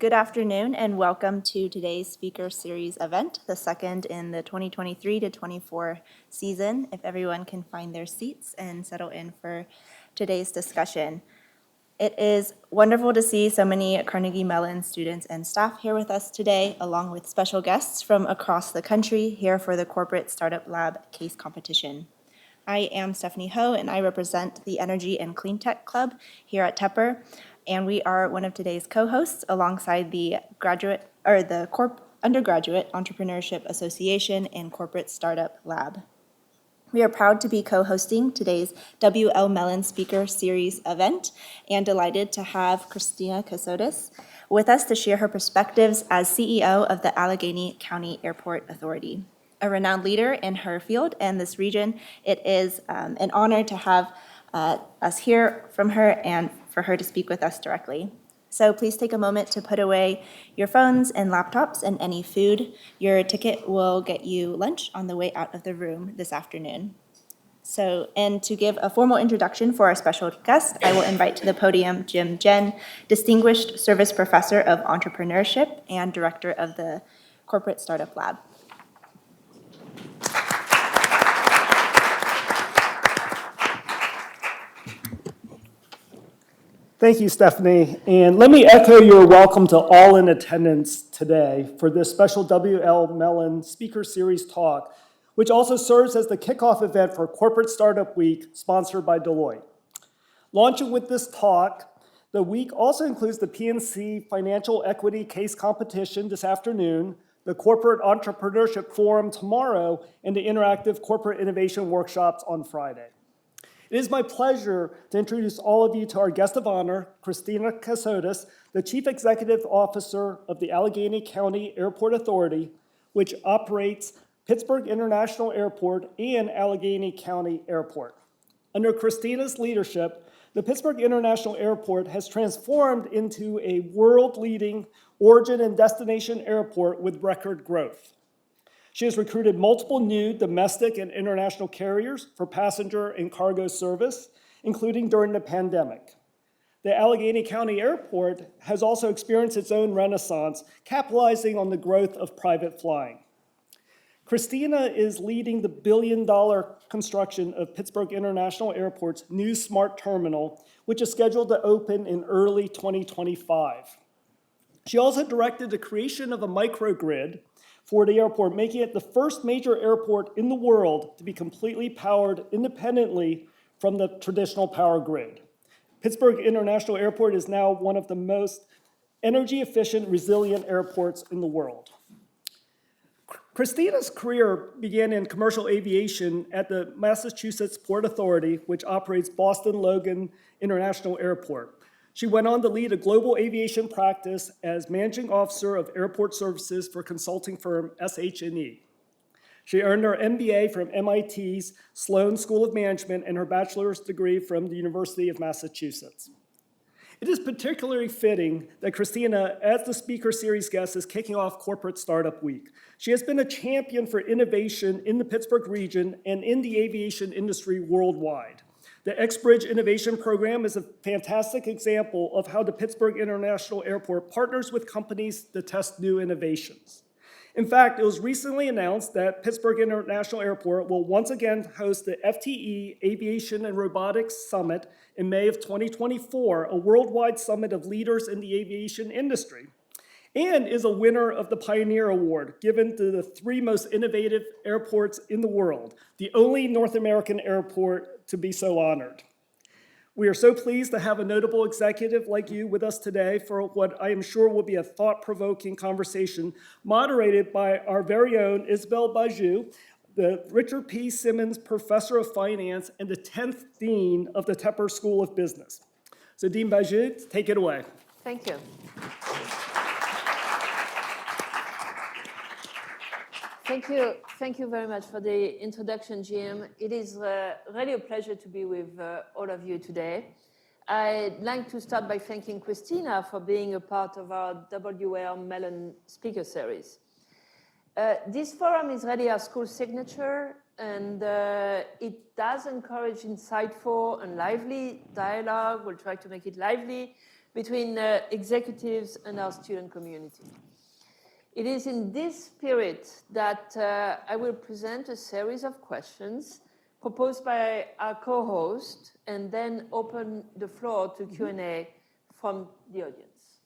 Good afternoon and welcome to today's Speaker Series event, the second in the 2023 to 24 season. If everyone can find their seats and settle in for today's discussion. It is wonderful to see so many Carnegie Mellon students and staff here with us today, along with special guests from across the country here for the Corporate Startup Lab Case Competition. I am Stephanie Ho, and I represent the Energy and Clean Tech Club here at Tepper, and we are one of today's co-hosts alongside the Undergraduate Entrepreneurship Association and Corporate Startup Lab. We are proud to be co-hosting today's W.L. Mellon Speaker Series event and delighted to have Christina Cassotis with us to share her perspectives as CEO of the Allegheny County Airport Authority. A renowned leader in her field and this region, it is an honor to have us hear from her and for her to speak with us directly. So please take a moment to put away your phones and laptops and any food. Your ticket will get you lunch on the way out of the room this afternoon. And to give a formal introduction for our special guest, I will invite to the podium Jim Jen, Distinguished Service Professor of Entrepreneurship and Director of the Corporate Startup Lab. Thank you, Stephanie. And let me echo your welcome to all in attendance today for this special W.L. Mellon Speaker Series talk, which also serves as the kickoff event for Corporate Startup Week, sponsored by Deloitte. Launching with this talk, the week also includes the PNC Financial Equity Case Competition this afternoon, the Corporate Entrepreneurship Forum tomorrow, and the interactive Corporate Innovation Workshops on Friday. It is my pleasure to introduce all of you to our guest of honor, Christina Cassotis, the Chief Executive Officer of the Allegheny County Airport Authority, which operates Pittsburgh International Airport and Allegheny County Airport. Under Christina's leadership, the Pittsburgh International Airport has transformed into a world-leading origin and destination airport with record growth. She has recruited multiple new domestic and international carriers for passenger and cargo service, including during the pandemic. The Allegheny County Airport has also experienced its own renaissance, capitalizing on the growth of private flying. Christina is leading the billion-dollar construction of Pittsburgh International Airport's new smart terminal, which is scheduled to open in early 2025. She also directed the creation of a microgrid for the airport, making it the first major airport in the world to be completely powered independently from the traditional power grid. Pittsburgh International Airport is now one of the most energy-efficient, resilient airports in the world. Christina's career began in commercial aviation at the Massachusetts Port Authority, which operates Boston Logan International Airport. She went on to lead a global aviation practice as managing officer of airport services for consulting firm SH&E. She earned her MBA from MIT's Sloan School of Management and her bachelor's degree from the University of Massachusetts. It is particularly fitting that Christina, as the Speaker Series guest, is kicking off Corporate Startup Week. She has been a champion for innovation in the Pittsburgh region and in the aviation industry worldwide. The X-Bridge Innovation Program is a fantastic example of how the Pittsburgh International Airport partners with companies to test new innovations. In fact, it was recently announced that Pittsburgh International Airport will once again host the FTE Aviation and Robotics Summit in May of 2024, a worldwide summit of leaders in the aviation industry, and is a winner of the Pioneer Award, given to the three most innovative airports in the world, the only North American airport to be so honored. We are so pleased to have a notable executive like you with us today for what I am sure will be a thought-provoking conversation moderated by our very own Isabelle Bajou, the Richard P. Simmons Professor of Finance and the 10th Dean of the Tepper School of Business. So Dean Bajou, take it away. Thank you. Thank you very much for the introduction, Jim. It is really a pleasure to be with all of you today. I'd like to start by thanking Christina for being a part of our W.L. Mellon Speaker Series. This forum is really our school signature, and it does encourage insightful and lively dialogue. We'll try to make it lively between executives and our student community. It is in this spirit that I will present a series of questions proposed by our co-host and then open the floor to Q&A from the audience.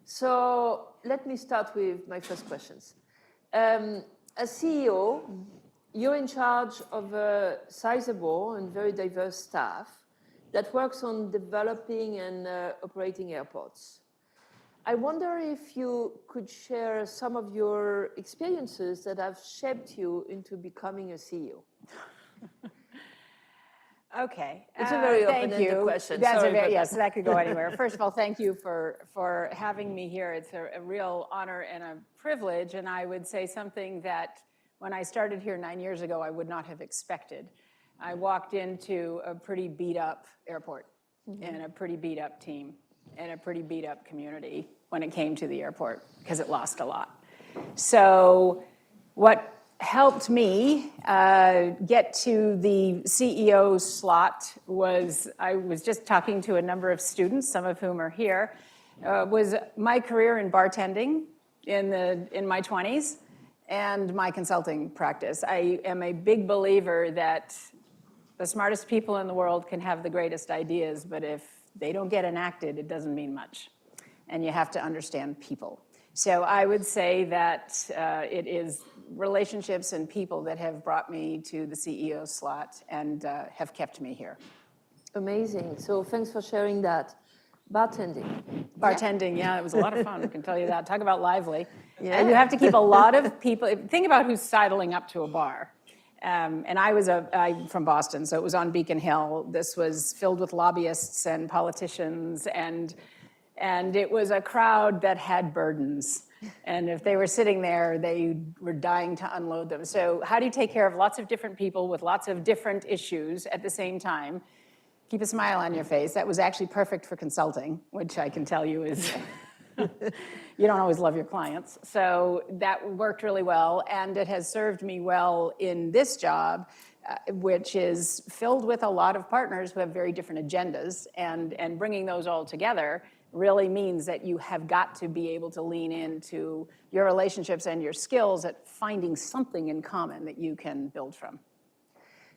So let me start with my first questions. As CEO, you're in charge of a sizable and very diverse staff that works on developing and operating airports. I wonder if you could share some of your experiences that have shaped you into becoming a CEO. Okay. It's a very open-ended question. Yes, that could go anywhere. First of all, thank you for having me here. It's a real honor and a privilege, and I would say something that when I started here 9 years ago, I would not have expected. I walked into a pretty beat-up airport and a pretty beat-up team and a pretty beat-up community when it came to the airport because it lost a lot. So what helped me get to the CEO slot was, I was just talking to a number of students, some of whom are here, was my career in bartending in my 20s and my consulting practice. I am a big believer that the smartest people in the world can have the greatest ideas, but if they don't get enacted, it doesn't mean much. And you have to understand people. So I would say that it is relationships and people that have brought me to the CEO slot and have kept me here. Amazing. So thanks for sharing that. Bartending, yeah, it was a lot of fun, I can tell you that. Talk about lively. Yeah. And you have to keep a lot of people, think about who's sidling up to a bar. And I'm from Boston, so it was on Beacon Hill. This was filled with lobbyists and politicians, and it was a crowd that had burdens. And if they were sitting there, they were dying to unload them. So how do you take care of lots of different people with lots of different issues at the same time? Keep a smile on your face. That was actually perfect for consulting, which I can tell you is, you don't always love your clients. So that worked really well, and it has served me well in this job, which is filled with a lot of partners who have very different agendas, and bringing those all together really means that you have got to be able to lean into your relationships and your skills at finding something in common that you can build from.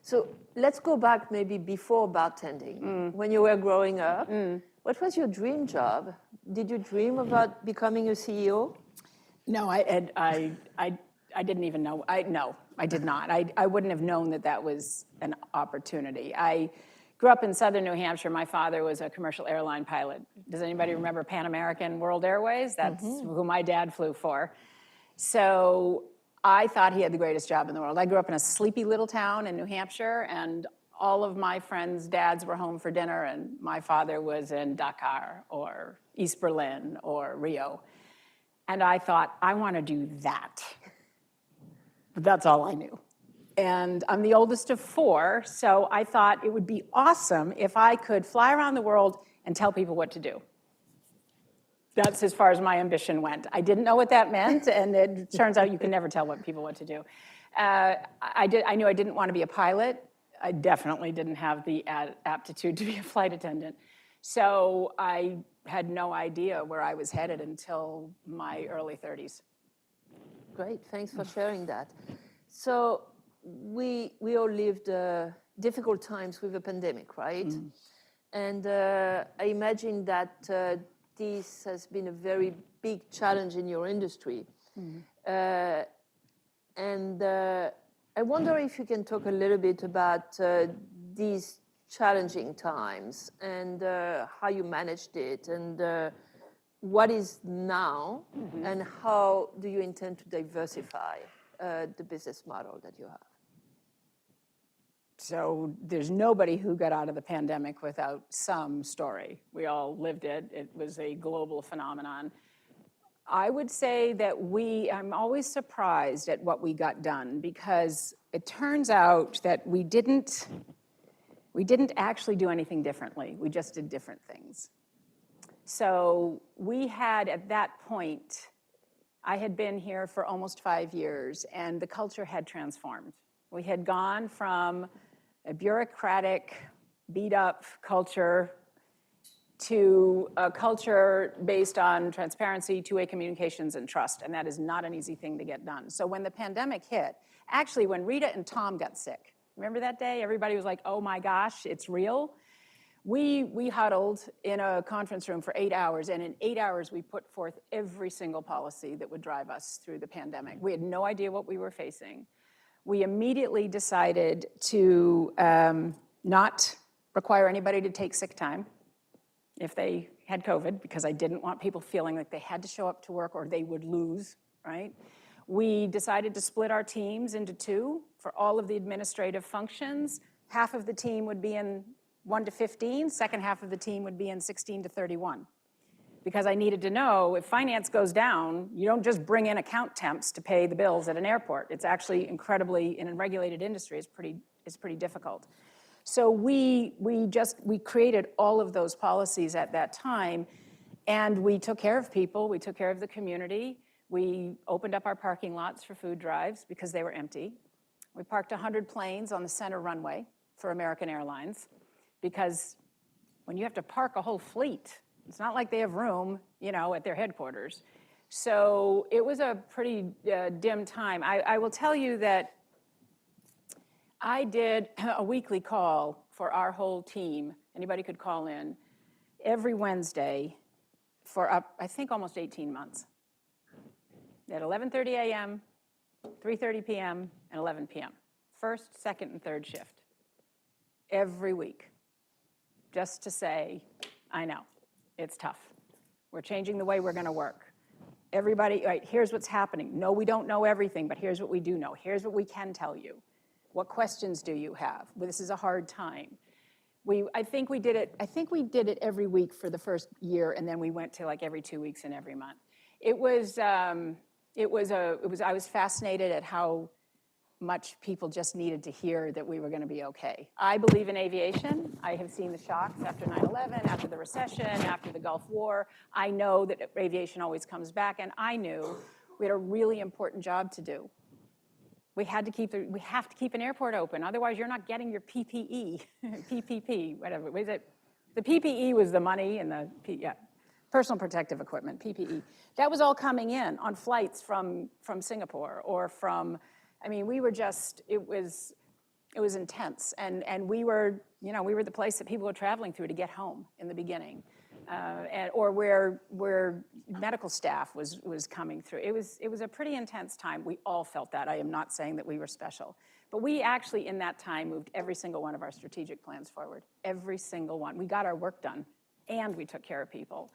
So let's go back maybe before bartending. When you were growing up, what was your dream job? Did you dream about becoming a CEO? No, I didn't even know. No, I did not. I wouldn't have known that was an opportunity. I grew up in southern New Hampshire. My father was a commercial airline pilot. Does anybody remember Pan American World Airways? That's who my dad flew for. So I thought he had the greatest job in the world. I grew up in a sleepy little town in New Hampshire, and all of my friends' dads were home for dinner, and my father was in Dakar or East Berlin or Rio. And I thought, I want to do that. But that's all I knew. And I'm the oldest of 4, so I thought it would be awesome if I could fly around the world and tell people what to do. That's as far as my ambition went. I didn't know what that meant, and it turns out you can never tell people what to do. I knew I didn't want to be a pilot. I definitely didn't have the aptitude to be a flight attendant. So I had no idea where I was headed until my early 30s. Great, thanks for sharing that. So we all lived difficult times with the pandemic, right? And I imagine that this has been a very big challenge in your industry. And I wonder if you can talk a little bit about these challenging times and how you managed it, and what is now, and how do you intend to diversify the business model that you have? So there's nobody who got out of the pandemic without some story. We all lived it. It was a global phenomenon. I would say that I'm always surprised at what we got done, because it turns out that we didn't actually do anything differently. We just did different things. So we had, at that point, I had been here for almost 5 years, and the culture had transformed. We had gone from a bureaucratic, beat-up culture to a culture based on transparency, two-way communications, and trust, and that is not an easy thing to get done. So when the pandemic hit, actually when Rita and Tom got sick, remember that day? Everybody was like, oh my gosh, it's real. We huddled in a conference room for 8 hours, and in 8 hours we put forth every single policy that would drive us through the pandemic. We had no idea what we were facing. We immediately decided to not require anybody to take sick time if they had COVID, because I didn't want people feeling like they had to show up to work or they would lose, right? We decided to split our teams into two for all of the administrative functions. Half of the team would be in 1 to 15, second half of the team would be in 16 to 31. Because I needed to know if finance goes down, you don't just bring in account temps to pay the bills at an airport. It's actually incredibly, in a regulated industry, it's pretty difficult. So we created all of those policies at that time, and we took care of people, we took care of the community. We opened up our parking lots for food drives because they were empty. We parked 100 planes on the center runway for American Airlines, because when you have to park a whole fleet, it's not like they have room, at their headquarters. So it was a pretty dim time. I will tell you that I did a weekly call for our whole team. Anybody could call in every Wednesday for I think almost 18 months. At 11:30 a.m., 3:30 p.m., and 11 p.m. First, second, and third shift. Every week. Just to say, I know, it's tough. We're changing the way we're gonna work. Everybody, right, here's what's happening. No, we don't know everything, but here's what we do know. Here's what we can tell you. What questions do you have? Well, this is a hard time. I think we did it every week for the first year, and then we went to like every 2 weeks and every month. I was fascinated at how much people just needed to hear that we were going to be okay. I believe in aviation. I have seen the shocks after 9/11, after the recession, after the Gulf War. I know that aviation always comes back, and I knew we had a really important job to do. We have to keep an airport open. Otherwise, you're not getting your PPE, PPP, whatever. Was it? The PPE was the money, and personal protective equipment, PPE. That was all coming in on flights from Singapore or from. I mean, we were just. It was intense, and we were the place that people were traveling through to get home in the beginning, or where medical staff was coming through. It was a pretty intense time. We all felt that. I am not saying that we were special, but we actually in that time moved every single one of our strategic plans forward. Every single one. We got our work done, and we took care of people.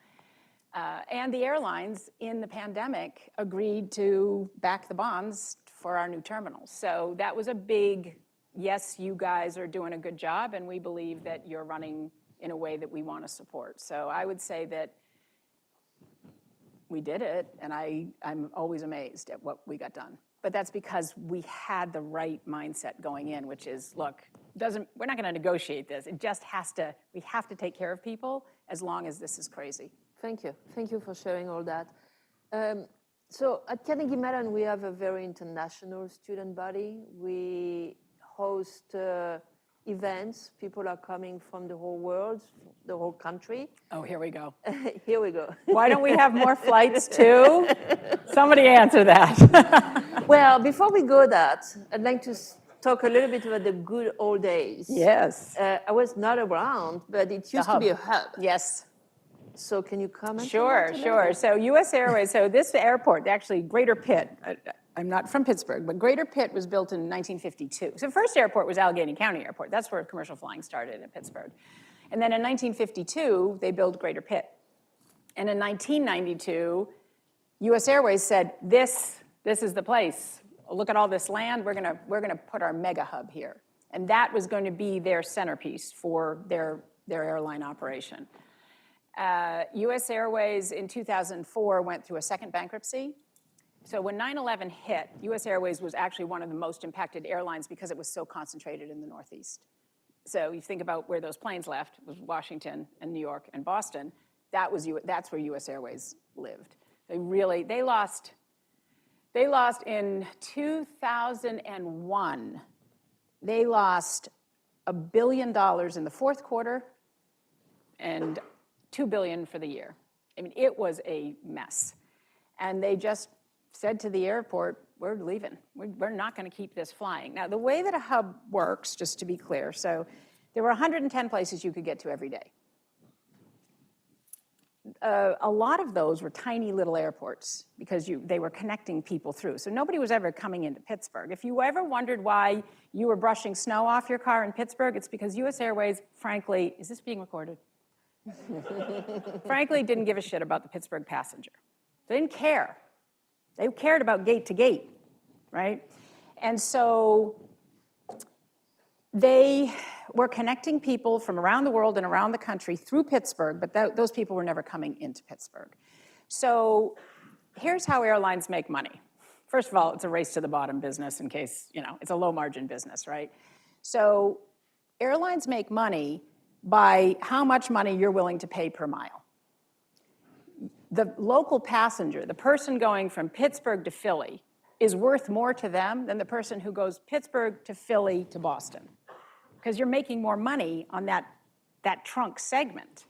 And the airlines in the pandemic agreed to back the bonds for our new terminals. So that was a big, yes, you guys are doing a good job, and we believe that you're running in a way that we want to support. So I would say that we did it, and I'm always amazed at what we got done. But that's because we had the right mindset going in, which is, look, we're not going to negotiate this. It just we have to take care of people as long as this is crazy. Thank you. Thank you for sharing all that. So at Carnegie Mellon, we have a very international student body. We host events. People are coming from the whole world, the whole country. Oh, here we go. Here we go. Why don't we have more flights too? Somebody answer that. Well, before we go that, I'd like to talk a little bit about the good old days. Yes. I was not around, but it used to be a hub. Yes. So can you comment? Sure. So U.S. Airways, so this airport, actually Greater Pitt, I'm not from Pittsburgh, but Greater Pitt was built in 1952. So the first airport was Allegheny County Airport. That's where commercial flying started in Pittsburgh. And then in 1952, they built Greater Pitt. And in 1992, U.S. Airways said, this is the place. Look at all this land. We're gonna put our mega hub here. And that was going to be their centerpiece for their airline operation. U.S. Airways in 2004 went through a second bankruptcy. So when 9/11 hit, U.S. Airways was actually one of the most impacted airlines because it was so concentrated in the Northeast. So you think about where those planes left, it was Washington and New York and Boston. That's where U.S. Airways lived. They lost in 2001, they lost $1 billion in the fourth quarter and $2 billion for the year. I mean, it was a mess. And they just said to the airport, we're leaving. We're not going to keep this flying. Now, the way that a hub works, just to be clear, so there were 110 places you could get to every day. A lot of those were tiny little airports because they were connecting people through. So nobody was ever coming into Pittsburgh. If you ever wondered why you were brushing snow off your car in Pittsburgh, it's because US Airways, frankly, is this being recorded? Frankly, didn't give a shit about the Pittsburgh passenger. They didn't care. They cared about gate to gate, right? And so they were connecting people from around the world and around the country through Pittsburgh, but those people were never coming into Pittsburgh. So here's how airlines make money. First of all, it's a race to the bottom business in case, it's a low margin business, right? So airlines make money by how much money you're willing to pay per mile. The local passenger, the person going from Pittsburgh to Philly, is worth more to them than the person who goes Pittsburgh to Philly to Boston, because you're making more money on that trunk segment.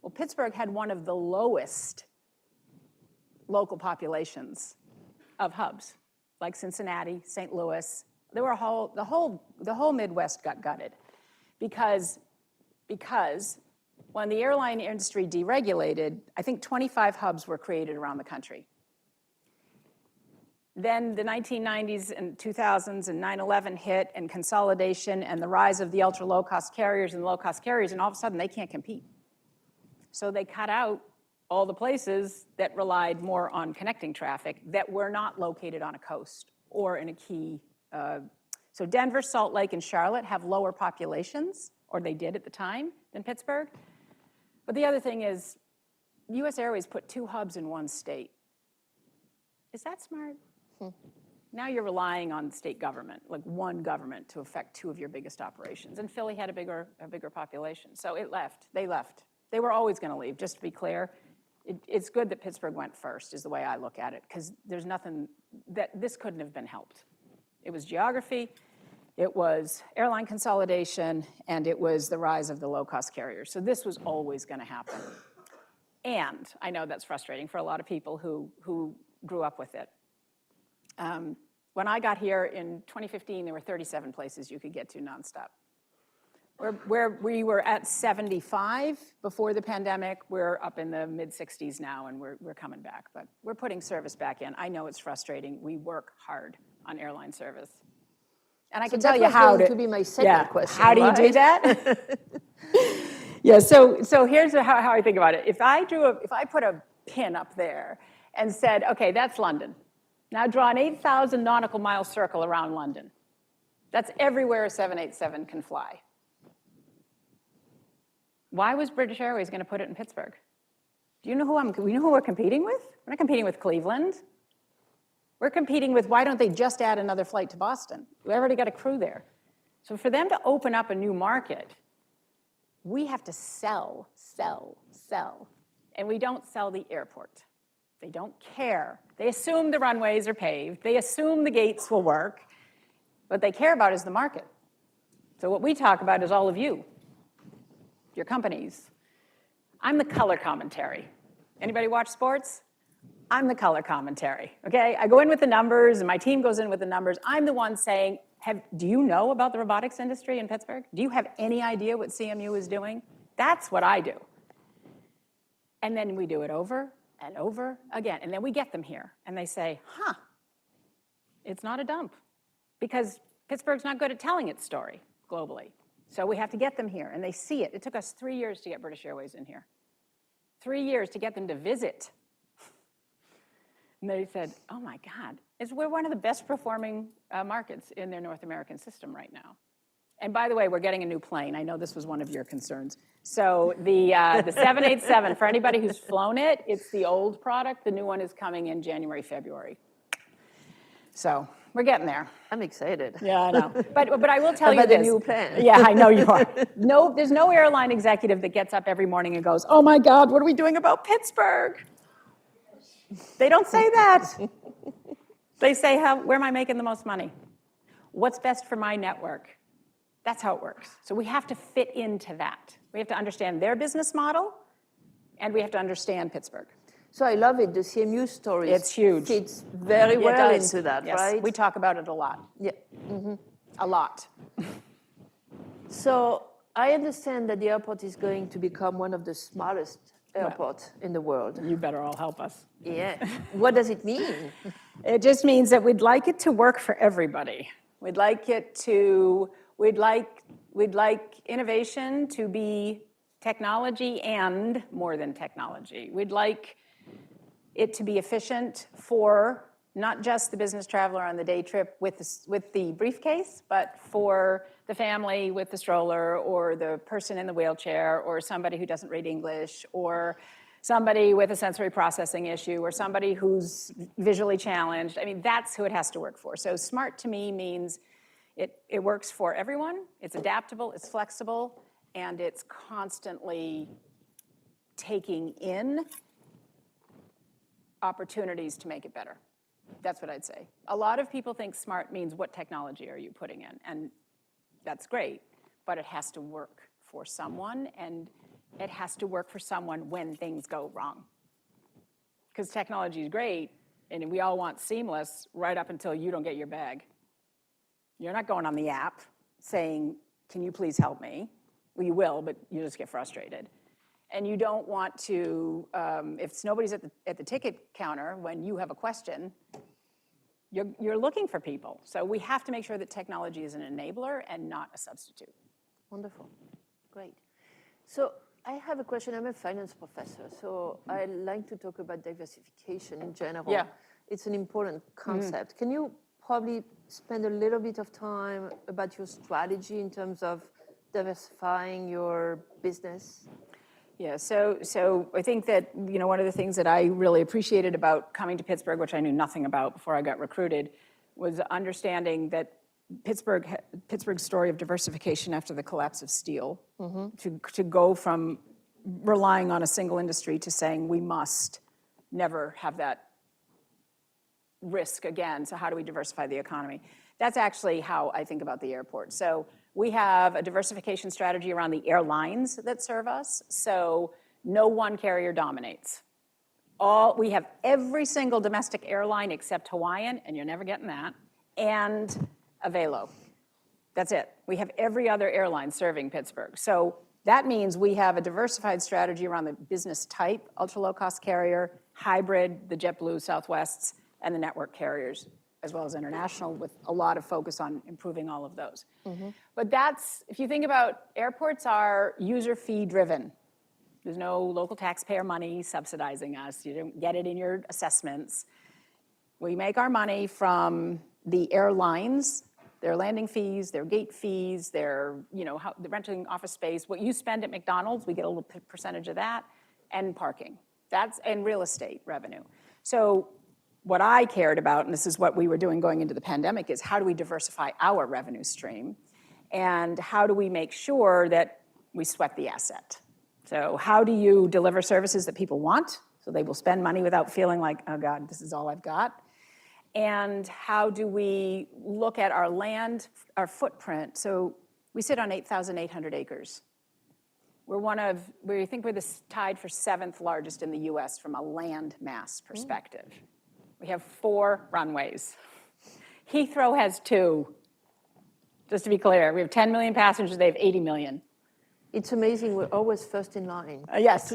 Well, Pittsburgh had one of the lowest local populations of hubs, like Cincinnati, St. Louis. The whole Midwest got gutted because when the airline industry deregulated, I think 25 hubs were created around the country. Then the 1990s and 2000s and 9/11 hit, and consolidation and the rise of the ultra low-cost carriers and low-cost carriers, and all of a sudden they can't compete. So they cut out all the places that relied more on connecting traffic that were not located on a coast or in a key. So Denver, Salt Lake, and Charlotte have lower populations, or they did at the time, than Pittsburgh. But the other thing is, US Airways put 2 hubs in one state. Is that smart? Now you're relying on state government, like one government, to affect 2 of your biggest operations. And Philly had a bigger population. So it left. They left. They were always going to leave, just to be clear. It's good that Pittsburgh went first, is the way I look at it, because there's nothing that this couldn't have been helped. It was geography, it was airline consolidation, and it was the rise of the low-cost carriers. So this was always going to happen. And I know that's frustrating for a lot of people who grew up with it. When I got here in 2015, there were 37 places you could get to nonstop. Where we were at 75 before the pandemic, we're up in the mid-60s now, and we're coming back. But we're putting service back in. I know it's frustrating. We work hard on airline service. And I can tell you how to be my second question. How do you do that? Yeah, so here's how I think about it. If I put a pin up there and said, okay, that's London. Now draw an 8,000 nautical mile circle around London. That's everywhere a 787 can fly. Why was British Airways going to put it in Pittsburgh? Do you know who we're competing with? We're not competing with Cleveland. We're competing with, why don't they just add another flight to Boston? We already got a crew there. So for them to open up a new market, we have to sell. And we don't sell the airport. They don't care. They assume the runways are paved. They assume the gates will work. What they care about is the market. So what we talk about is all of you, your companies. I'm the color commentary. Anybody watch sports? I'm the color commentary, okay? I go in with the numbers, and my team goes in with the numbers. I'm the one saying, do you know about the robotics industry in Pittsburgh? Do you have any idea what CMU is doing? That's what I do. And then we do it over and over again. And then we get them here, and they say, it's not a dump, because Pittsburgh's not good at telling its story globally. So we have to get them here, and they see it. It took us 3 years to get British Airways in here. 3 years to get them to visit. And they said, oh my God, we're one of the best performing markets in their North American system right now. And by the way, we're getting a new plane. I know this was one of your concerns. So the 787, for anybody who's flown it, it's the old product. The new one is coming in January, February. So we're getting there. I'm excited. Yeah, I know. But I will tell you this. the new plan? Yeah, I know you are. No, there's no airline executive that gets up every morning and goes, oh my God, what are we doing about Pittsburgh? They don't say that. They say, where am I making the most money? What's best for my network? That's how it works. So we have to fit into that. We have to understand their business model, And we have to understand Pittsburgh. So I love it. The CMU story It's huge. fits very It well does. into that, Yes. right? We talk about it a lot. Yeah. A lot. So I understand that the airport is going to become one of the smartest airports in the world. You better all help us. Yeah. What does it mean? It just means that we'd like it to work for everybody. We'd like innovation to be technology and more than technology. We'd like it to be efficient for not just the business traveler on the day trip with the briefcase, but for the family with the stroller, or the person in the wheelchair, or somebody who doesn't read English, or somebody with a sensory processing issue, or somebody who's visually challenged. I mean, that's who it has to work for. So smart to me means it works for everyone, it's adaptable, it's flexible, and it's constantly taking in opportunities to make it better. That's what I'd say. A lot of people think smart means what technology are you putting in, and that's great, but it has to work for someone, and it has to work for someone when things go wrong. Because technology is great, and we all want seamless right up until you don't get your bag. You're not going on the app saying, can you please help me? Well, you will, but you just get frustrated. And you don't want to, if nobody's at the ticket counter when you have a question, you're looking for people. So we have to make sure that technology is an enabler and not a substitute. Wonderful. Great. So I have a question. I'm a finance professor, so I like to talk about diversification in general. Yeah. It's an important concept. Can you probably spend a little bit of time about your strategy in terms of diversifying your business? Yeah, so I think that, one of the things that I really appreciated about coming to Pittsburgh, which I knew nothing about before I got recruited, was understanding that Pittsburgh's story of diversification after the collapse of steel, to go from relying on a single industry to saying we must never have that risk again. So how do we diversify the economy? That's actually how I think about the airport. So we have a diversification strategy around the airlines that serve us. So no one carrier dominates. We have every single domestic airline except Hawaiian, and you're never getting that, and Avelo. That's it. We have every other airline serving Pittsburgh. So that means we have a diversified strategy around the business type, ultra low cost carrier, hybrid, the JetBlue, Southwests, and the network carriers, as well as international, with a lot of focus on improving all of those. But if you think about, airports are user fee driven. There's no local taxpayer money subsidizing us. You don't get it in your assessments. We make our money from the airlines, their landing fees, their gate fees, their, the renting office space. What you spend at McDonald's, we get a little percentage of that, and parking. And real estate revenue. So what I cared about, and this is what we were doing going into the pandemic, is how do we diversify our revenue stream? And how do we make sure that we sweat the asset? So how do you deliver services that people want, so they will spend money without feeling like, oh God, this is all I've got? And how do we look at our land, our footprint? So we sit on 8,800 acres. We think we're tied for 7th largest in the US from a land mass perspective. We have 4 runways. Heathrow has 2. Just to be clear, we have 10 million passengers, they have 80 million. It's amazing, we're always first in line. Yes,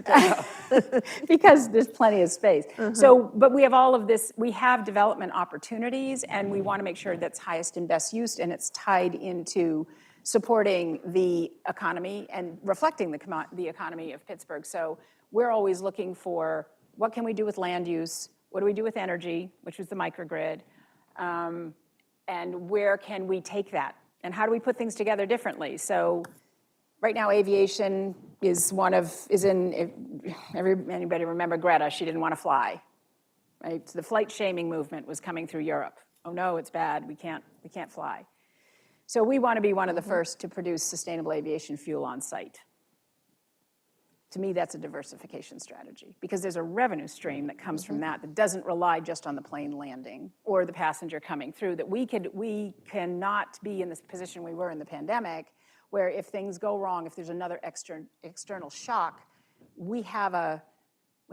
because there's plenty of space. So, but we have all of this, we have development opportunities, and we want to make sure that's highest and best use, and it's tied into supporting the economy and reflecting the economy of Pittsburgh. So we're always looking for, what can we do with land use? What do we do with energy, which was the microgrid? And where can we take that? And how do we put things together differently? So right now, aviation anybody remember Greta? She didn't want to fly, right? So the flight shaming movement was coming through Europe. Oh no, it's bad, we can't fly. So we want to be one of the first to produce sustainable aviation fuel on site. To me, that's a diversification strategy, because there's a revenue stream that comes from that doesn't rely just on the plane landing or the passenger coming through, that we cannot be in this position we were in the pandemic, where if things go wrong, if there's another external shock, we have a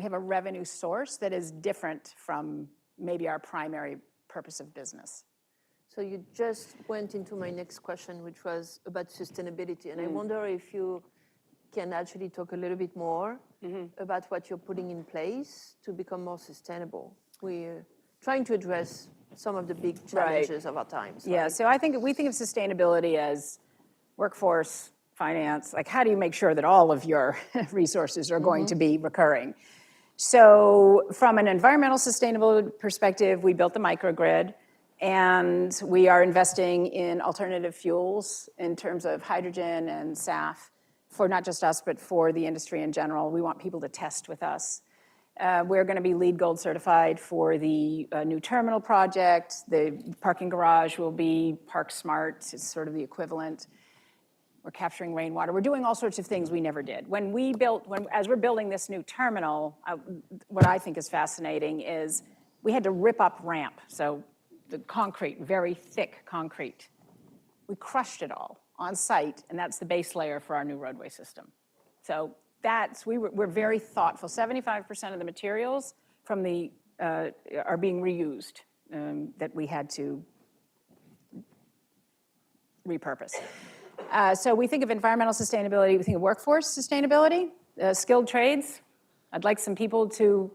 we have a revenue source that is different from maybe our primary purpose of business. So you just went into my next question, which was about sustainability. And I wonder if you can actually talk a little bit more about what you're putting in place to become more sustainable. We're trying to address some of the big challenges of our times. Yeah, right? so we think of sustainability as workforce, finance, like how do you make sure that all of your resources are going to be recurring? So from an environmental sustainability perspective, we built the microgrid, and we are investing in alternative fuels in terms of hydrogen and SAF for not just us, but for the industry in general. We want people to test with us. We're going to be LEED Gold certified for the new terminal project. The parking garage will be Park Smart. It's sort of the equivalent. We're capturing rainwater. We're doing all sorts of things we never did. As we're building this new terminal, what I think is fascinating is we had to rip up ramp. So the concrete, very thick concrete. We crushed it all on site, and that's the base layer for our new roadway system. So we're very thoughtful. 75% of the materials from are being reused that we had to repurpose. So we think of environmental sustainability, we think of workforce sustainability, skilled trades. I'd like some people to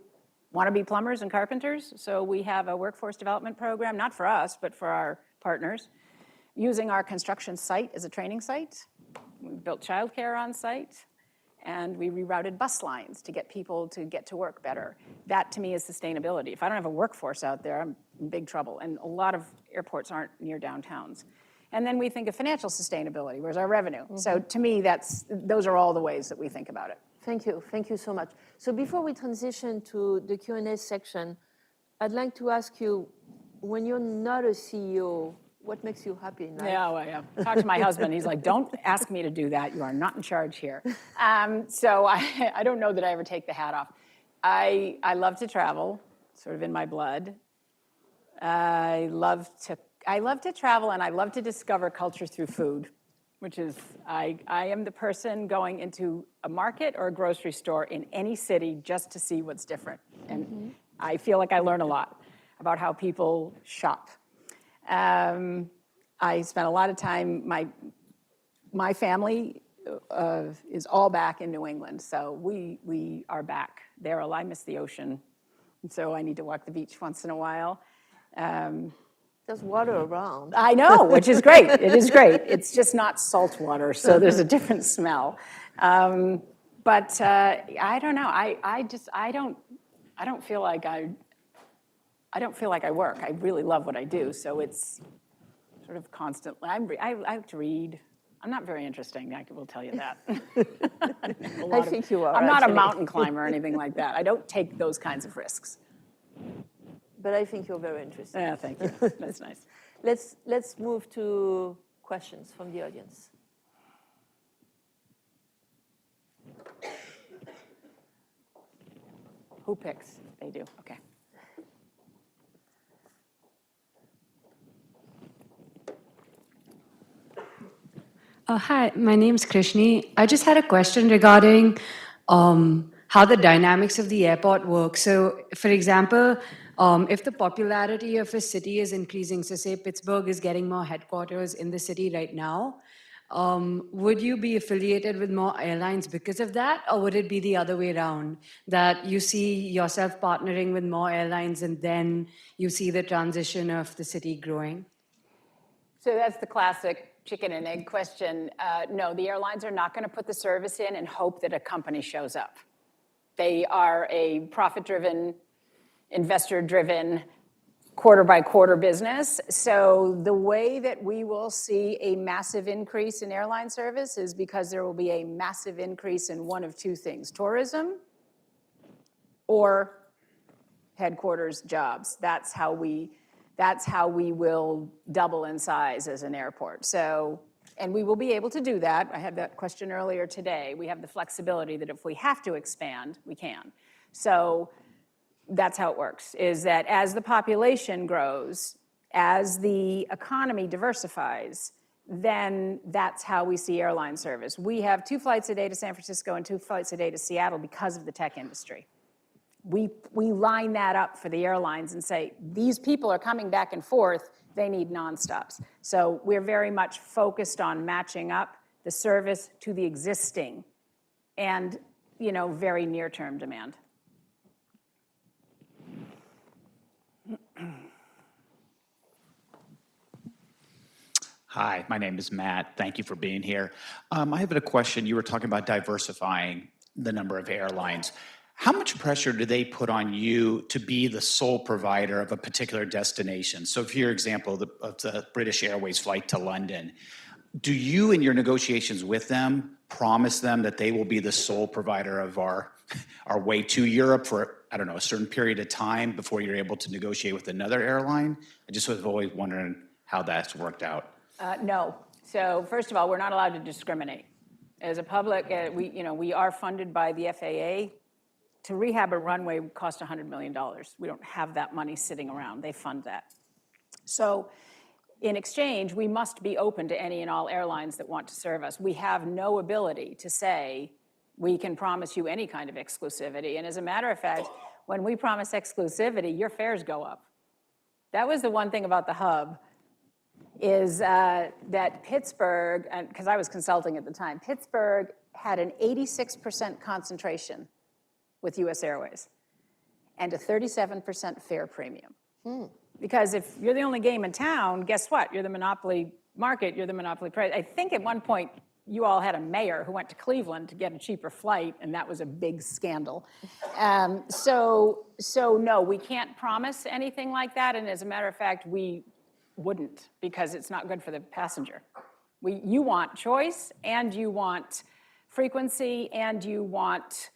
want to be plumbers and carpenters, so we have a workforce development program, not for us, but for our partners, using our construction site as a training site. We built childcare on site, and we rerouted bus lines to get people to get to work better. That, to me, is sustainability. If I don't have a workforce out there, I'm in big trouble, and a lot of airports aren't near downtowns. And then we think of financial sustainability, where's our revenue? So to me, those are all the ways that we think about it. Thank you so much. So before we transition to the Q&A section, I'd like to ask you, when you're not a CEO, what makes you happy in life? Yeah. Talk to my husband. He's like, don't ask me to do that. You are not in charge here. So I don't know that I ever take the hat off. I love to travel, sort of in my blood. I love to travel, and I love to discover culture through food, which is, I am the person going into a market or a grocery store in any city just to see what's different. And I feel like I learn a lot about how people shop. I spent a lot of time, my family is all back in New England, so we are back there. I miss the ocean, and so I need to walk the beach once in a while. There's water around. I know, which is great. It is great. It's just not salt water, so there's a different smell. But I don't know. I don't feel like I work. I really love what I do, so it's sort of constant. I like to read. I'm not very interesting, I will tell you that. I think you are. I'm not actually. a mountain climber or anything like that. I don't take those kinds of risks. But I think you're very interesting. Yeah, thank you. That's nice. Let's move to questions from the audience. Who picks? They do. Okay. Hi, my name's Krishni. I just had a question regarding how the dynamics of the airport work. So, for example, if the popularity of a city is increasing, so say Pittsburgh is getting more headquarters in the city right now, would you be affiliated with more airlines because of that, or would it be the other way around, that you see yourself partnering with more airlines and then you see the transition of the city growing? So that's the classic chicken and egg question. No, the airlines are not going to put the service in and hope that a company shows up. They are a profit-driven, investor-driven, quarter-by-quarter business. So the way that we will see a massive increase in airline service is because there will be a massive increase in one of two things: tourism or headquarters jobs. That's how we will double in size as an airport. So, and we will be able to do that. I had that question earlier today. We have the flexibility that if we have to expand, we can. So that's how it works, is that as the population grows, as the economy diversifies, then that's how we see airline service. We have 2 flights a day to San Francisco and 2 flights a day to Seattle because of the tech industry. we line that up for the airlines and say, these people are coming back and forth, they need nonstops. So we're very much focused on matching up the service to the existing and, very near-term demand. Hi, my name is Matt. Thank you for being here. I have a question. You were talking about diversifying the number of airlines. How much pressure do they put on you to be the sole provider of a particular destination? So for your example, of the British Airways flight to London, do you, in your negotiations with them, promise them that they will be the sole provider of our way to Europe for, I don't know, a certain period of time before you're able to negotiate with another airline? I just was always wondering how that's worked out. No. So first of all, we're not allowed to discriminate. As a public, we are funded by the FAA. To rehab a runway would cost $100 million. We don't have that money sitting around. They fund that. So in exchange, we must be open to any and all airlines that want to serve us. We have no ability to say, we can promise you any kind of exclusivity. And as a matter of fact, when we promise exclusivity, your fares go up. That was the one thing about the hub, is that Pittsburgh, and because I was consulting at the time, Pittsburgh had an 86% concentration with US Airways and a 37% fare premium. Because if you're the only game in town, guess what? You're the monopoly market, you're the monopoly price. I think at one point you all had a mayor who went to Cleveland to get a cheaper flight, and that was a big scandal. So no, we can't promise anything like that, and as a matter of fact, we wouldn't, because it's not good for the passenger. You want choice, and you want frequency, and you want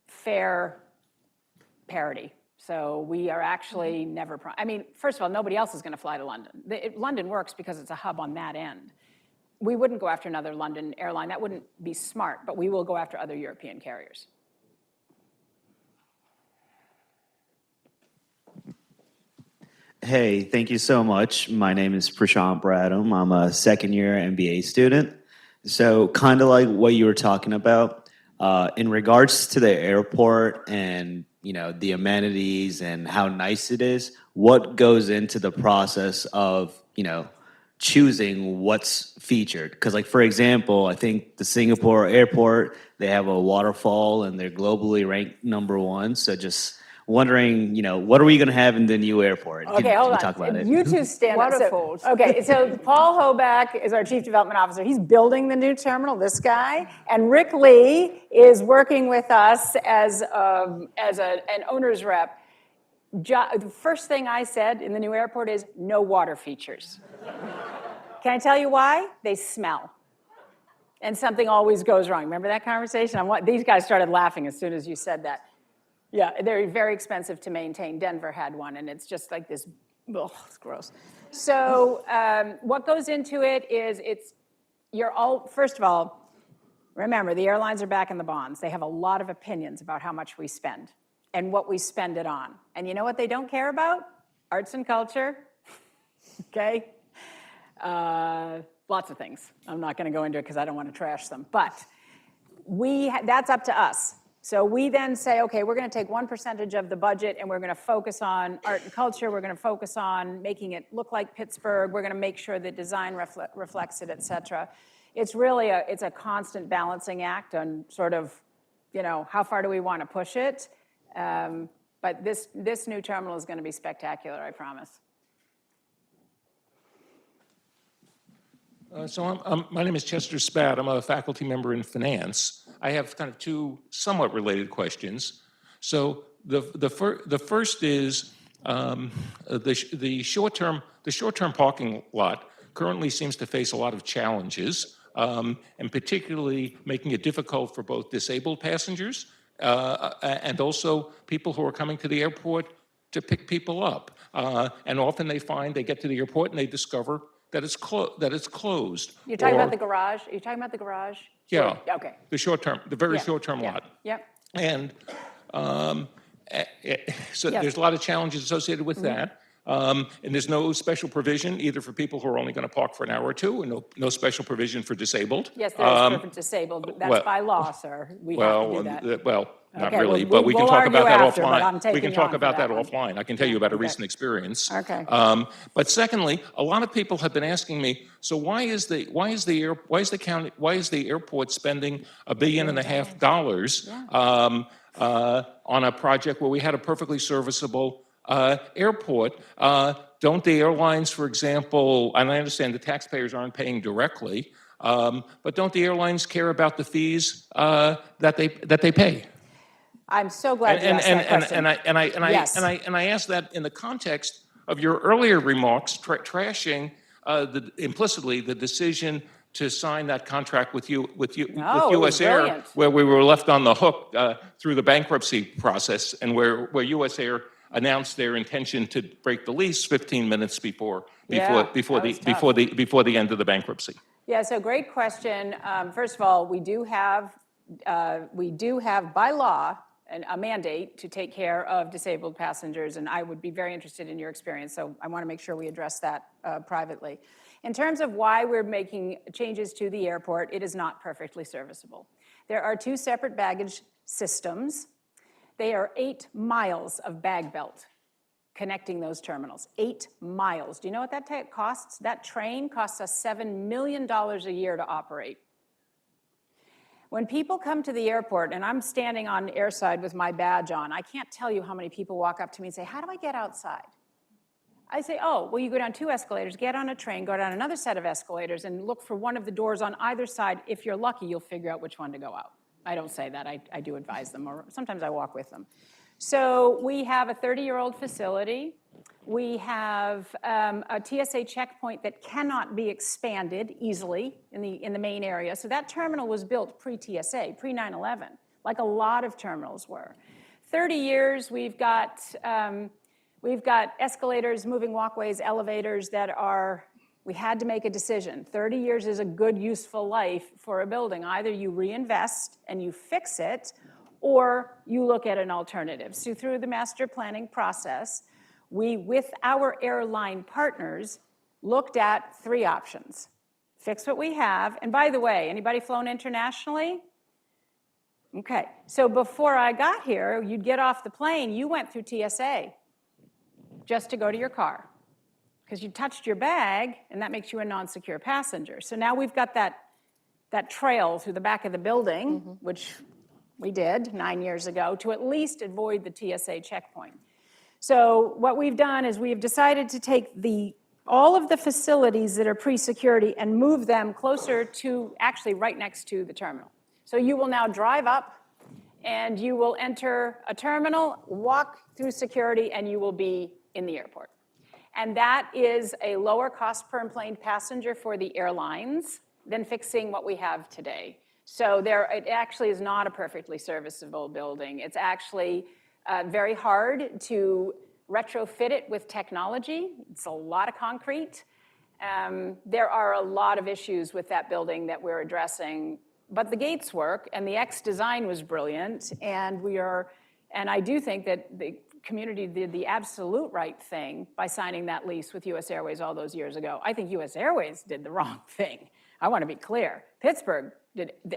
fair parity. So we are actually never, first of all, nobody else is going to fly to London. London works because it's a hub on that end. We wouldn't go after another London airline. That wouldn't be smart, but we will go after other European carriers. Hey, thank you so much. My name is Prashant Bradham. I'm a second-year MBA student. So kind of like what you were talking about, in regards to the airport and the amenities and how nice it is, what goes into the process of choosing what's featured? Because like, for example, I think the Singapore airport, they have a waterfall and they're globally ranked #1. So just wondering, what are we going to have in the new airport? Okay, hold on. Talk about it. You two stand up. Waterfalls. So Paul Hoback is our Chief Development Officer. He's building the new terminal, this guy. And Rick Lee is working with us as an owner's rep. The first thing I said in the new airport is no water features. Can I tell you why? They smell. And something always goes wrong. Remember that conversation? These guys started laughing as soon as you said that. Yeah, they're very expensive to maintain. Denver had one, and it's just like this, it's gross. So what goes into it is first of all, remember, the airlines are back in the bonds. They have a lot of opinions about how much we spend and what we spend it on. And you know what they don't care about? Arts and culture, okay? Lots of things. I'm not going to go into it because I don't want to trash them. But that's up to us. So we then say, okay, we're going to take 1% of the budget and we're going to focus on art and culture. We're going to focus on making it look like Pittsburgh. We're going to make sure the design reflects it, et cetera. It's really it's a constant balancing act on sort of, how far do we want to push it? But this new terminal is going to be spectacular, I promise. My name is Chester Spatt. I'm a faculty member in finance. I have kind of two somewhat related questions. So the first is the short-term parking lot currently seems to face a lot of challenges, and particularly making it difficult for both disabled passengers and also people who are coming to the airport to pick people up. And often they get to the airport and they discover that it's closed. You're talking about the garage? Are you talking about the garage? Yeah. Okay. The very short-term lot. Yep. And so there's a lot of challenges associated with that. And there's no special provision either for people who are only going to park for an hour or two, and no special provision for disabled. Yes, there is for disabled, but that's well- by law, sir. We have to do that. Well, not Okay, really, well, but we can we'll talk about argue that after, but offline. I'm We taking can you talk on for about that that one. offline. I can tell you about a Okay. recent experience. Okay. But secondly, a lot of people have been asking me, so why is the airport spending $1.5 billion on a project where we had a perfectly serviceable airport? Don't the airlines, for example, and I understand the taxpayers aren't paying directly, but don't the airlines care about the fees that they pay? I'm so glad you asked that question. Yes. And I ask that in the context of your earlier remarks, trashing implicitly the decision to sign that contract with No, it was U.S. Air, brilliant. where we were left on the hook through the bankruptcy process, and where U.S. Air announced their intention to break the lease 15 minutes before the end of the bankruptcy. Yeah, so great question. First of all, we do have by law a mandate to take care of disabled passengers, and I would be very interested in your experience, so I want to make sure we address that privately. In terms of why we're making changes to the airport, it is not perfectly serviceable. There are 2 separate baggage systems. They are 8 miles of bag belt connecting those terminals. 8 miles. Do you know what that costs? That train costs us $7 million a year to operate. When people come to the airport, and I'm standing on airside with my badge on, I can't tell you how many people walk up to me and say, how do I get outside? I say, oh, well, you go down 2 escalators, get on a train, go down another set of escalators, and look for one of the doors on either side. If you're lucky, you'll figure out which one to go out. I don't say that. I do advise them, or sometimes I walk with them. So we have a 30-year-old facility. We have a TSA checkpoint that cannot be expanded easily in the main area. So that terminal was built pre-TSA, pre-9/11, like a lot of terminals were. 30 years, we've got escalators, moving walkways, elevators that are, we had to make a decision. 30 years is a good, useful life for a building. Either you reinvest and you fix it, or you look at an alternative. So through the master planning process, we, with our airline partners, looked at 3 options. Fix what we have, and by the way, anybody flown internationally? Okay, so before I got here, you'd get off the plane, you went through TSA just to go to your car, because you touched your bag, and that makes you a non-secure passenger. So now we've got that trail through the back of the building, which we did 9 years ago, to at least avoid the TSA checkpoint. So what we've done is we've decided to take all of the facilities that are pre-security and move them closer to, actually right next to the terminal. So you will now drive up, and you will enter a terminal, walk through security, and you will be in the airport. And that is a lower cost per enplaned passenger for the airlines than fixing what we have today. So it actually is not a perfectly serviceable building. It's actually very hard to retrofit it with technology. It's a lot of concrete. There are a lot of issues with that building that we're addressing, but the gates work, and the X design was brilliant, and I do think that the community did the absolute right thing by signing that lease with U.S. Airways all those years ago. I think U.S. Airways did the wrong thing. I want to be clear. Pittsburgh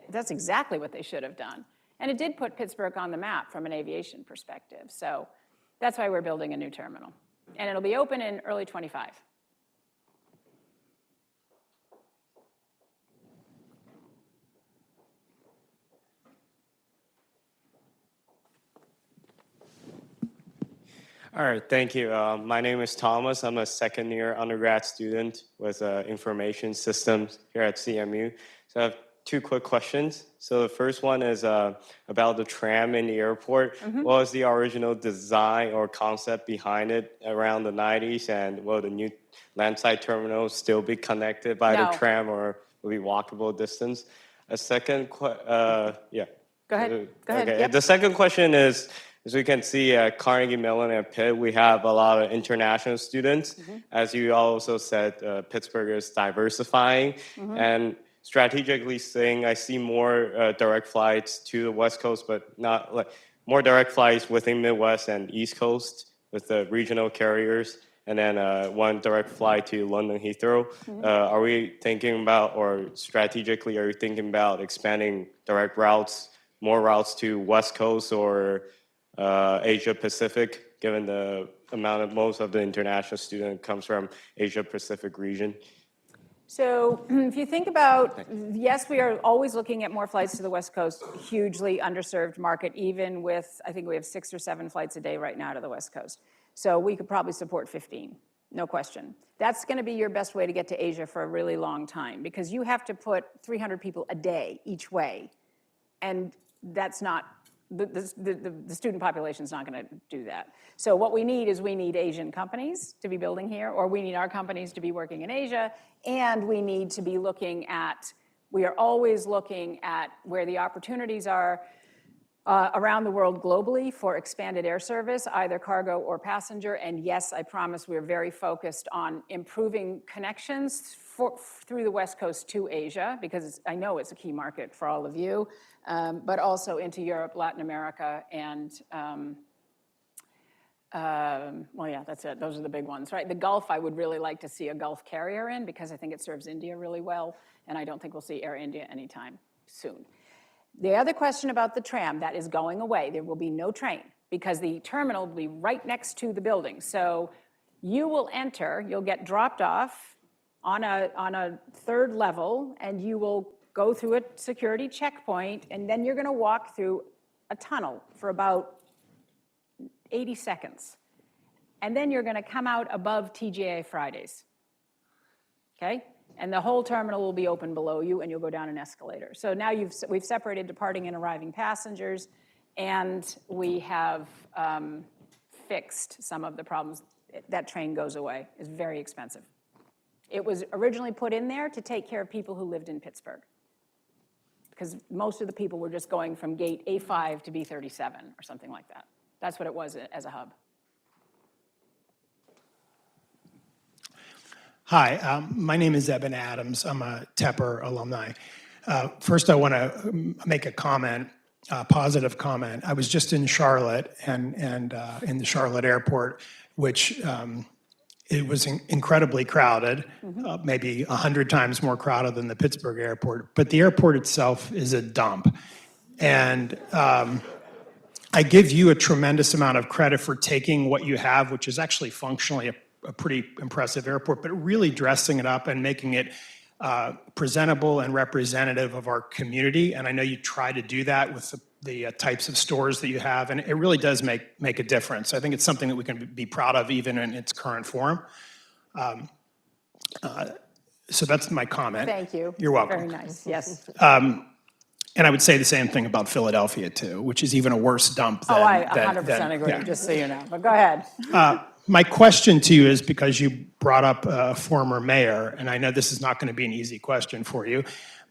that's exactly what they should have done. And it did put Pittsburgh on the map from an aviation perspective. So that's why we're building a new terminal. And it'll be open in early '25. All right, thank you. My name is Thomas. I'm a second-year undergrad student with information systems here at CMU. So I have 2 quick questions. So the first one is about the tram in the airport. What was the original design or concept behind it around the 90s? And will the new landside terminal still be connected by the tram, or will it be walkable distance? A second yeah. Go ahead. Okay. Yep. The second question is, as we can see at Carnegie Mellon and Pitt, we have a lot of international students. As you also said, Pittsburgh is diversifying. And strategically saying, I see more direct flights to the West Coast, but not more direct flights within Midwest and East Coast with the regional carriers. and then one direct flight to London Heathrow. Are we thinking about, or strategically, are you thinking about expanding direct routes, more routes to West Coast or Asia Pacific, given the amount of most of the international student comes from Asia Pacific region? So if you think about, yes, we are always looking at more flights to the West Coast, hugely underserved market, even with, I think we have 6 or 7 flights a day right now to the West Coast. So we could probably support 15, no question. That's going to be your best way to get to Asia for a really long time, because you have to put 300 people a day each way, and that's not, the student population is not going to do that. So what we need is we need Asian companies to be building here, or we need our companies to be working in Asia, and we need to be looking at, we are always looking at where the opportunities are around the world globally for expanded air service, either cargo or passenger. And yes, I promise we're very focused on improving connections through the West Coast to Asia, because I know it's a key market for all of you, but also into Europe, Latin America, and well, yeah, that's it. Those are the big ones, right? The Gulf, I would really like to see a Gulf carrier in, because I think it serves India really well, and I don't think we'll see Air India anytime soon. The other question about the tram, that is going away. There will be no train, because the terminal will be right next to the building. So you will enter, you'll get dropped off on a 3rd level, and you will go through a security checkpoint, and then you're going to walk through a tunnel for about 80 seconds. And then you're going to come out above TGA Fridays. Okay? And the whole terminal will be open below you, and you'll go down an escalator. So now we've separated departing and arriving passengers, and we have fixed some of the problems. That train goes away. It's very expensive. It was originally put in there to take care of people who lived in Pittsburgh, because most of the people were just going from gate A5 to B37 or something like that. That's what it was as a hub. Hi, my name is Eben Adams. I'm a Tepper alumni. First, I want to make a comment, a positive comment. I was just in Charlotte and in the Charlotte airport, which it was incredibly crowded, maybe 100 times more crowded than the Pittsburgh airport. But the airport itself is a dump. And I give you a tremendous amount of credit for taking what you have, which is actually functionally a pretty impressive airport, but really dressing it up and making it presentable and representative of our community. And I know you try to do that with the types of stores that you have, and it really does make a difference. I think it's something that we can be proud of even in its current form. So that's my comment. Thank you. You're welcome. Very nice, yes. And I would say the same thing about Philadelphia too, which is even a worse dump than— I 100% agree, yeah. just so you know, but go ahead. My question to you is, because you brought up a former mayor, and I know this is not going to be an easy question for you,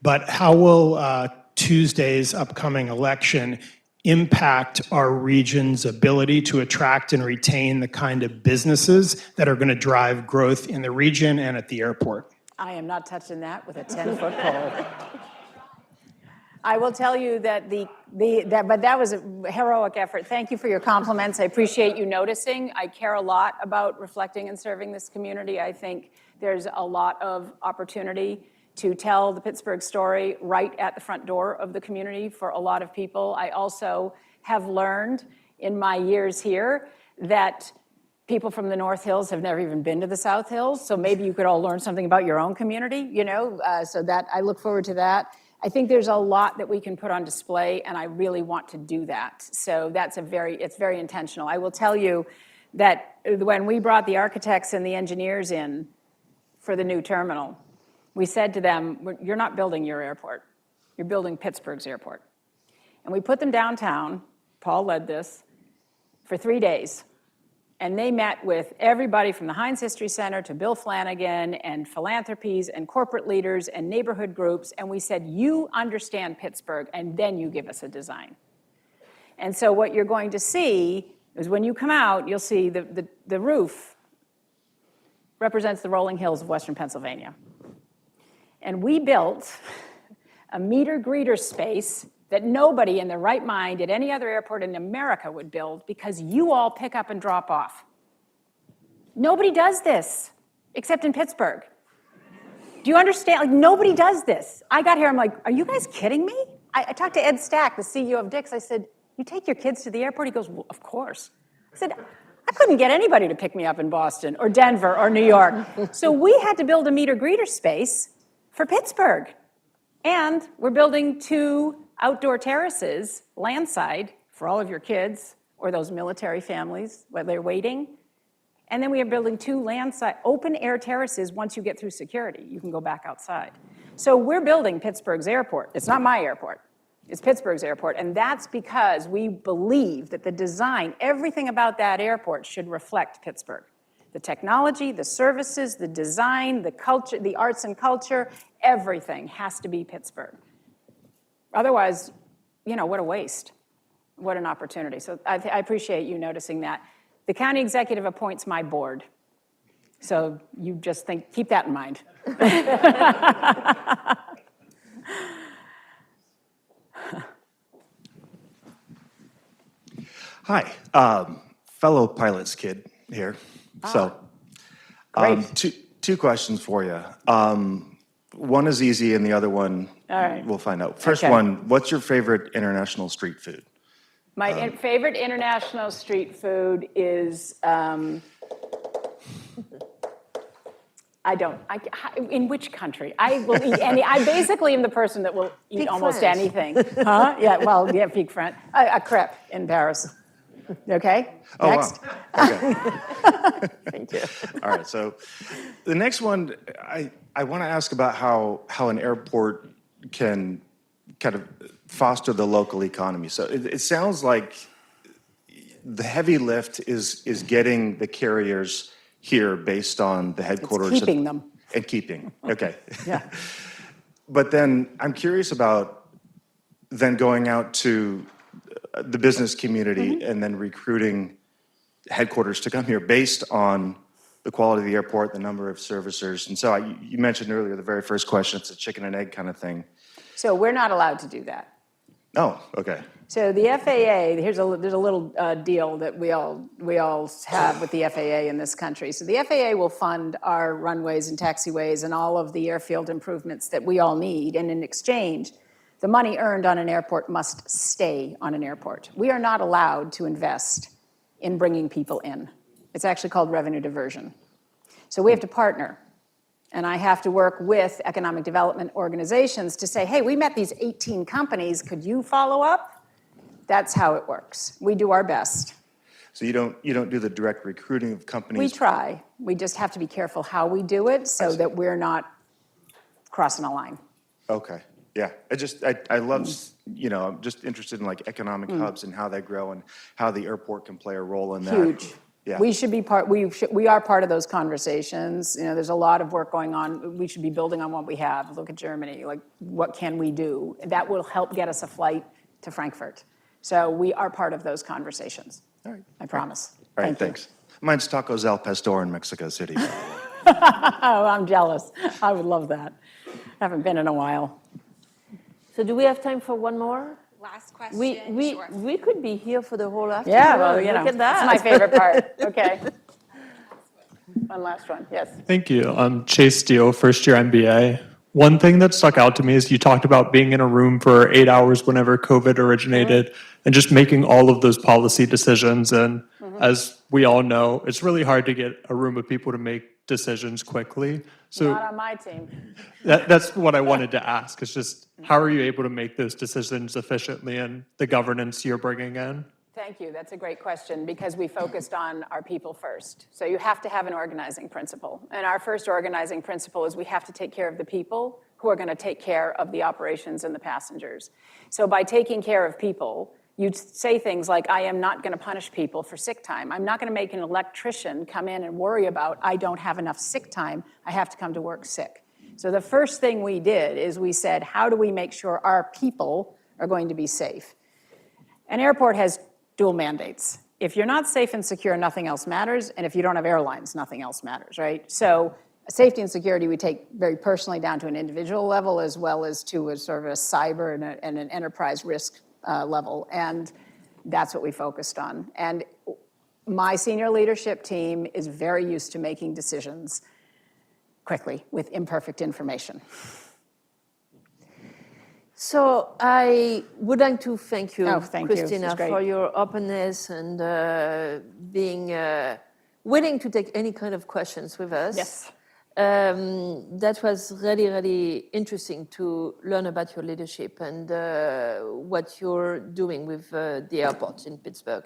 but how will Tuesday's upcoming election impact our region's ability to attract and retain the kind of businesses that are going to drive growth in the region and at the airport? I am not touching that with a 10-foot pole. I will tell you that but that was a heroic effort. Thank you for your compliments. I appreciate you noticing. I care a lot about reflecting and serving this community. I think there's a lot of opportunity to tell the Pittsburgh story right at the front door of the community for a lot of people. I also have learned in my years here that people from the North Hills have never even been to the South Hills, so maybe you could all learn something about your own community, you know, so that I look forward to that. I think there's a lot that we can put on display, and I really want to do that. So that's it's very intentional. I will tell you that when we brought the architects and the engineers in for the new terminal, we said to them, you're not building your airport, you're building Pittsburgh's airport. And we put them downtown, Paul led this, for 3 days. And they met with everybody from the Heinz History Center to Bill Flanagan and philanthropies and corporate leaders and neighborhood groups. And we said, you understand Pittsburgh, and then you give us a design. And so what you're going to see is when you come out, you'll see the roof represents the rolling hills of Western Pennsylvania. And we built a meter greeter space that nobody in their right mind at any other airport in America would build, because you all pick up and drop off. Nobody does this, except in Pittsburgh. Do you understand? Like, nobody does this. I got here, I'm like, are you guys kidding me? I talked to Ed Stack, the CEO of Dick's. I said, you take your kids to the airport? He goes, well, of course. I said, I couldn't get anybody to pick me up in Boston or Denver or New York. So we had to build a meet-or-greeter space for Pittsburgh. And we're building 2 outdoor terraces, landside, for all of your kids or those military families while they're waiting. And then we are building 2 landside, open-air terraces. Once you get through security, you can go back outside. So we're building Pittsburgh's airport. It's not my airport. It's Pittsburgh's airport. And that's because we believe that the design, everything about that airport should reflect Pittsburgh. The technology, the services, the design, the culture, the arts and culture, everything has to be Pittsburgh. Otherwise, you know, what a waste. What an opportunity. So I appreciate you noticing that. The county executive appoints my board. So you just keep that in mind. Hi, fellow pilot's kid here. So, two questions for you. One is easy, and the other one we'll find out. First one, what's your favorite international street food? My favorite international street food is, in which country? I will eat any, I basically am the person that will eat almost anything. Huh? Yeah, well, yeah, peak French. A crepe in Paris. Okay, next. Wow. Okay. Thank you. All right, so the next one, I want to ask about how an airport can kind of foster the local economy. So it sounds like the heavy lift is getting the carriers here based on the headquarters. It's keeping them. And keeping, okay. Yeah. But then I'm curious about then going out to the business community and then recruiting headquarters to come here based on the quality of the airport, the number of servicers. And so you mentioned earlier, the very first question, it's a chicken and egg kind of thing. So we're not allowed to do that. Oh, okay. So the FAA, there's a little deal that we all have with the FAA in this country. So the FAA will fund our runways and taxiways and all of the airfield improvements that we all need. And in exchange, the money earned on an airport must stay on an airport. We are not allowed to invest in bringing people in. It's actually called revenue diversion. So we have to partner. And I have to work with economic development organizations to say, hey, we met these 18 companies. Could you follow up? That's how it works. We do our best. So you don't do the direct recruiting of companies? We try. We just have to be careful how we do it so that we're not crossing a line. Okay. Yeah, I love, I'm just interested in like economic hubs and how they grow and how the airport can play a role in that. Huge. Yeah. We should be we are part of those conversations. You know, there's a lot of work going on. We should be building on what we have. Look at Germany, like what can we do? That will help get us a flight to Frankfurt. So we are part of those conversations. All right. I promise. All right, Thank you. thanks. Mine's Tacos El Pastor in Mexico City. Oh, I'm jealous. I would love that. I haven't been in a while. So do we have time for one more? Last question. We could be here for the whole afternoon. Yeah, well, Look at that. that's my favorite part. Okay. One last one, yes. Thank you. I'm Chase Steele, first year MBA. One thing that stuck out to me is you talked about being in a room for 8 hours whenever COVID originated and just making all of those policy decisions. And as we all know, it's really hard to get a room of people to make decisions quickly. So Not on my team. that's what I wanted to ask. It's just, how are you able to make those decisions efficiently and the governance you're bringing in? Thank you. That's a great question because we focused on our people first. So you have to have an organizing principle. And our first organizing principle is we have to take care of the people who are going to take care of the operations and the passengers. So by taking care of people, you'd say things like, I am not going to punish people for sick time. I'm not going to make an electrician come in and worry about, I don't have enough sick time. I have to come to work sick. So the first thing we did is we said, how do we make sure our people are going to be safe? An airport has dual mandates. If you're not safe and secure, nothing else matters. And if you don't have airlines, nothing else matters, right? So safety and security we take very personally down to an individual level as well as to a sort of a cyber and an enterprise risk level. And that's what we focused on. And my senior leadership team is very used to making decisions quickly with imperfect information. So I would like to thank you, Oh, thank you. This Christina, is great. for your openness and being willing to take any kind of questions with us. Yes. That was really, really interesting to learn about your leadership and what you're doing with the airport in Pittsburgh.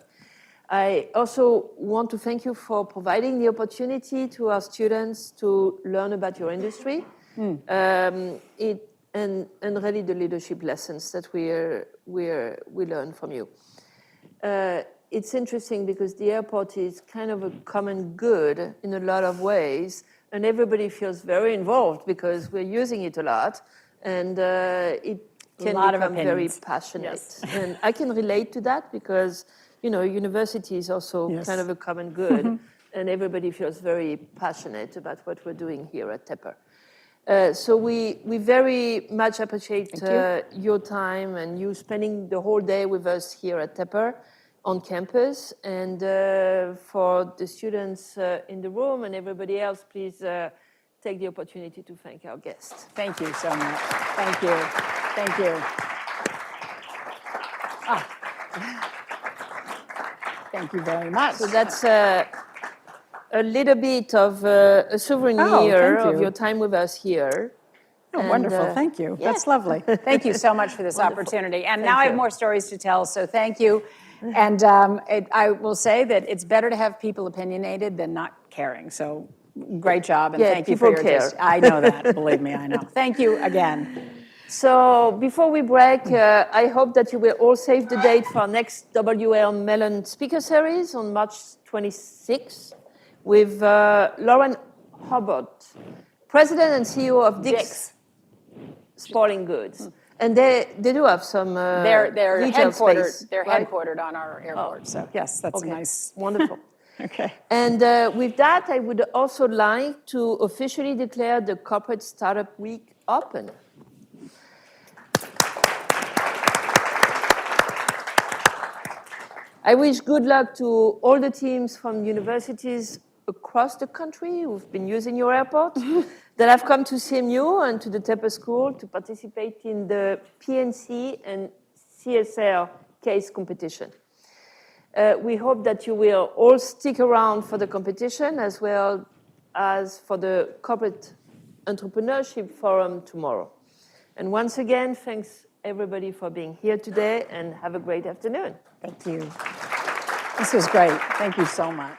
I also want to thank you for providing the opportunity to our students to learn about your industry. And really the leadership lessons that we learn from you. It's interesting because the airport is kind of a common good in a lot of ways, and everybody feels very involved because we're using it a lot, and it can become very passionate. Yes. And I can relate to that because, you know, university is also kind of a common good, and everybody feels very passionate about what we're doing here at Tepper. So we very much appreciate your time and you spending the whole day with us here at Tepper on campus. And for the students in the room and everybody else, please take the opportunity to thank our guests. Thank you so much. Thank you. Thank you. Thank you very much. So that's a little bit of a souvenir of your time with us here. Oh, and, wonderful. Thank you. Yeah. That's lovely. Thank you so much for this opportunity. And now I have more stories to tell, so thank you. And I will say that it's better to have people opinionated than not caring. So great job, and thank you for your care. I know that. Believe me, I know. Thank you again. So before we break, I hope that you will all save the date for our next WL Mellon Speaker Series on March 26th with Lauren Hubbard, President and CEO of Dick's Sporting Goods. And they do have some They're retail headquartered. space, They're right? headquartered on our airport. So yes, that's nice. Wonderful. Okay. And with that, I would also like to officially declare the Corporate Startup Week open. I wish good luck to all the teams from universities across the country who've been using your airport, that have come to CMU and to the Tepper School to participate in the PNC and CSR case competition. We hope that you will all stick around for the competition as well as for the Corporate Entrepreneurship Forum tomorrow. And once again, thanks everybody for being here today and have a great afternoon. Thank you. This was great. Thank you so much.